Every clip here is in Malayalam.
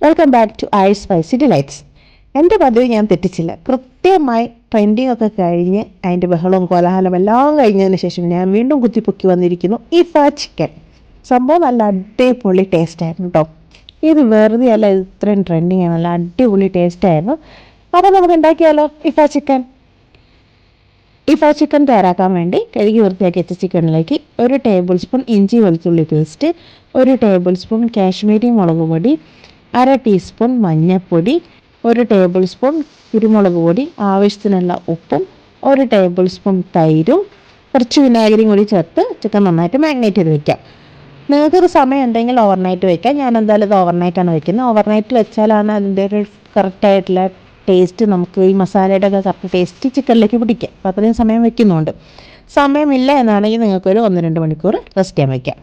Welcome back to I spicy delights. എൻ്റെ പതിവ് ഞാൻ തെറ്റിച്ചില്ല. കൃത്യമായി ട്രെൻഡിങ് ഒക്കെ കഴിഞ്ഞ് അതിൻ്റെ ബഹളവും കോലാഹലം എല്ലാം കഴിഞ്ഞതിന് ശേഷം ഞാൻ വീണ്ടും കുത്തിപ്പൊക്കി വന്നിരിക്കുന്നു ഇഫ ചിക്കൻ. സംഭവം നല്ല അടിപൊളി ടേസ്റ്റായിരുന്നു കേട്ടോ. ഇത് വെറുതെ അല്ല, ഇത്രയും ട്രെൻഡിങ് ആണ്, നല്ല അടിപൊളി ടേസ്റ്റായിരുന്നു. അപ്പോൾ നമുക്ക് ഉണ്ടാക്കിയാലോ ഇഫ ചിക്കൻ തയ്യാറാക്കാൻ വേണ്ടി കഴുകി വൃത്തിയാക്കി വെച്ച ചിക്കനിലേക്ക് 1 ടേബിൾ സ്പൂൺ ഇഞ്ചി വെളുത്തുള്ളി പേസ്റ്റ്, 1 ടേബിൾ സ്പൂൺ കാശ്മീരി മുളക് പൊടി, 1/2 ടീസ്പൂൺ മഞ്ഞൾപ്പൊടി, 1 ടേബിൾ സ്പൂൺ കുരുമുളക് പൊടി, ആവശ്യത്തിനുള്ള ഉപ്പും, 1 ടേബിൾ സ്പൂൺ തൈരും കുറച്ച് വിനാഗിരിയും കൂടി ചേർത്ത് ചിക്കൻ നന്നായിട്ട് മാഗ്നേറ്റ് ചെയ്ത് വയ്ക്കാം. നിങ്ങൾക്കൊരു സമയം ഉണ്ടെങ്കിൽ ഓവർനൈറ്റ് വയ്ക്കാം. ഞാൻ എന്തായാലും ഇത് ഓവർനൈറ്റാണ് വയ്ക്കുന്നത്. ഓവർനൈറ്റ് വെച്ചാലാണ് അതിൻ്റെ ഒരു കറക്റ്റായിട്ടുള്ള ടേസ്റ്റ്, നമുക്ക് ഈ മസാലയുടെ ഒക്കെ കറക്റ്റ് ടേസ്റ്റ് ചിക്കനിലേക്ക് പിടിക്കാം. അപ്പോൾ അത്രയും സമയം വയ്ക്കുന്നുണ്ട്. സമയമില്ല എന്നാണെങ്കിൽ നിങ്ങൾക്കൊരു 1-2 മണിക്കൂർ റെസ്റ്റ് ചെയ്യാൻ വയ്ക്കാം.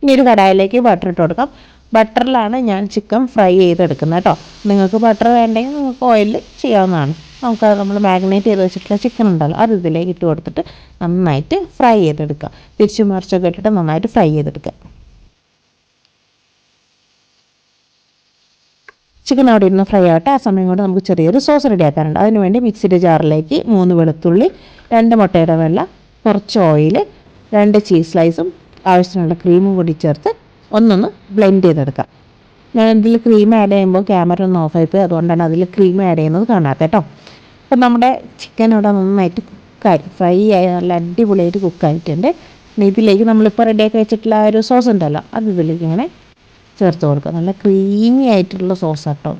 ഇനി ഒരു കടായിലേക്ക് ബട്ടർ ഇട്ട് കൊടുക്കാം. ബട്ടറിലാണ് ഞാൻ ചിക്കൻ ഫ്രൈ ചെയ്തെടുക്കുന്നത് കേട്ടോ. നിങ്ങൾക്ക് ബട്ടർ വേണ്ടെങ്കിൽ നിങ്ങൾക്ക് ഓയിലിൽ ചെയ്യാവുന്നതാണ്. നമ്മൾ മാഗ്നേറ്റ് ചെയ്ത് വെച്ചിട്ടുള്ള ചിക്കൻ ഉണ്ടല്ലോ, അത് ഇതിലേക്ക് ഇട്ട് കൊടുത്തിട്ട് നന്നായിട്ട് ഫ്രൈ ചെയ്തെടുക്കുക. തിരിച്ചും മറിച്ചൊക്കെ ഇട്ടിട്ട് നന്നായിട്ട് ഫ്രൈ ചെയ്തെടുക്കുക. ചിക്കൻ അവിടെ ഇരുന്ന് ഫ്രൈ ആവട്ടെ. ആ സമയം കൊണ്ട് നമുക്ക് ചെറിയൊരു സോസ് റെഡിയാക്കാനുണ്ട്. അതിനുവേണ്ടി മിക്സിയുടെ ജാറിലേക്ക് 3 വെളുത്തുള്ളി, 2 മുട്ടയുടെ വെള്ള, കുറച്ച് ഓയിൽ, 2 ചീസ് സ്ലൈസും ആവശ്യത്തിനുള്ള ക്രീമും കൂടി ചേർത്ത് ഒന്നൊന്ന് ബ്ലെൻഡ് ചെയ്തെടുക്കാം. ഞാൻ ഇതിൽ ക്രീം ആഡ് ചെയ്യുമ്പോൾ ക്യാമറ ഒന്ന് ഓഫായി പോയി, അതുകൊണ്ടാണ് അതിൽ ക്രീം ആഡ് ചെയ്യുന്നത് കാണാത്ത കേട്ടോ. അപ്പം നമ്മുടെ ചിക്കൻ ഇവിടെ നന്നായിട്ട് കുക്കായി ഫ്രൈ ആയി നല്ല അടിപൊളിയായിട്ട് കുക്കായിട്ടുണ്ട്. ഇതിലേക്ക് നമ്മളിപ്പോൾ റെഡിയാക്കി വെച്ചിട്ടുള്ള ആ ഒരു സോസ് ഉണ്ടല്ലോ, അത് ഇതിലേക്ക് ഇങ്ങനെ ചേർത്ത് കൊടുക്കുക. നല്ല ക്രീമി ആയിട്ടുള്ള സോസ് കേട്ടോ,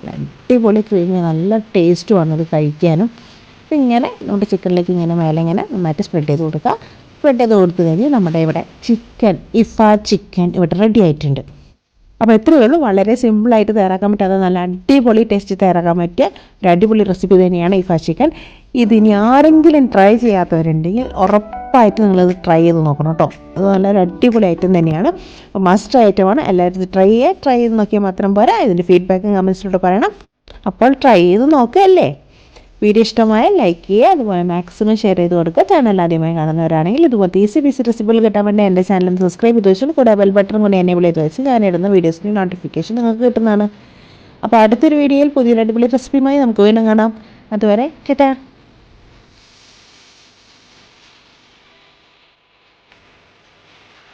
നല്ല അടിപൊളി ക്രീമി, നല്ല ടേസ്റ്റുമാണ് അത് കഴിക്കാനും. അപ്പം ഇങ്ങനെ നമ്മുടെ ചിക്കനിലേക്ക് ഇങ്ങനെ മേലെ ഇങ്ങനെ നന്നായിട്ട് സ്പ്രെഡ് ചെയ്ത് കൊടുക്കുക. സ്പ്രെഡ് ചെയ്ത് കൊടുത്തു കഴിഞ്ഞ് നമ്മുടെ ഇവിടെ ഇഫ ചിക്കൻ ഇവിടെ റെഡി ആയിട്ടുണ്ട്. അപ്പോൾ എത്രയേ ഉള്ളൂ, വളരെ സിമ്പിളായിട്ട് തയ്യാറാക്കാൻ പറ്റാതെ നല്ല അടിപൊളി ടേസ്റ്റ് തയ്യാറാക്കാൻ പറ്റിയ ഒരു അടിപൊളി റെസിപ്പി തന്നെയാണ് ഇഫ ചിക്കൻ. ഇതിനി ആരെങ്കിലും ട്രൈ ചെയ്യാത്തവരുണ്ടെങ്കിൽ ഉറപ്പായിട്ട് നിങ്ങളിത് ട്രൈ ചെയ്ത് നോക്കണം കേട്ടോ. അത് നല്ലൊരു അടിപൊളി ഐറ്റം തന്നെയാണ്. അപ്പോൾ മസ്റ്റ് ഐറ്റമാണ്. എല്ലാവരും ഇത് ട്രൈ ചെയ്ത് നോക്കിയാൽ മാത്രം പോരാ, ഇതിൻ്റെ ഫീഡ്ബാക്കും കമൻസിലൂടെ പറയണം. അപ്പോൾ ട്രൈ ചെയ്ത് നോക്കുകയല്ലേ. വീഡിയോ ഇഷ്ടമായ ലൈക്ക് ചെയ്യുക, അതുപോലെ മാക്സിമം ഷെയർ ചെയ്ത് കൊടുക്കുക. ചാനൽ ആദ്യമായി കാണുന്നവരാണെങ്കിൽ ഇതുപോലത്തെ ഈസി റെസിപ്പികൾ കിട്ടാൻ വേണ്ടി എൻ്റെ ചാനൽ സബ്സ്ക്രൈബ് ചെയ്ത് വെച്ചാൽ കൂടെ ബെൽ ബട്ടൺ കൂടി എനേബിൾ ചെയ്ത് വെച്ച് ഞാനിടുന്ന വീഡിയോസിൻ്റെ നോട്ടിഫിക്കേഷൻ നിങ്ങൾക്ക് കിട്ടുന്നതാണ്. അപ്പോൾ അടുത്തൊരു വീഡിയോയിൽ പുതിയൊരു അടിപൊളി റെസിപ്പിയുമായി നമുക്ക് വീണ്ടും കാണാം. അതുവരെ ടാറ്റാ.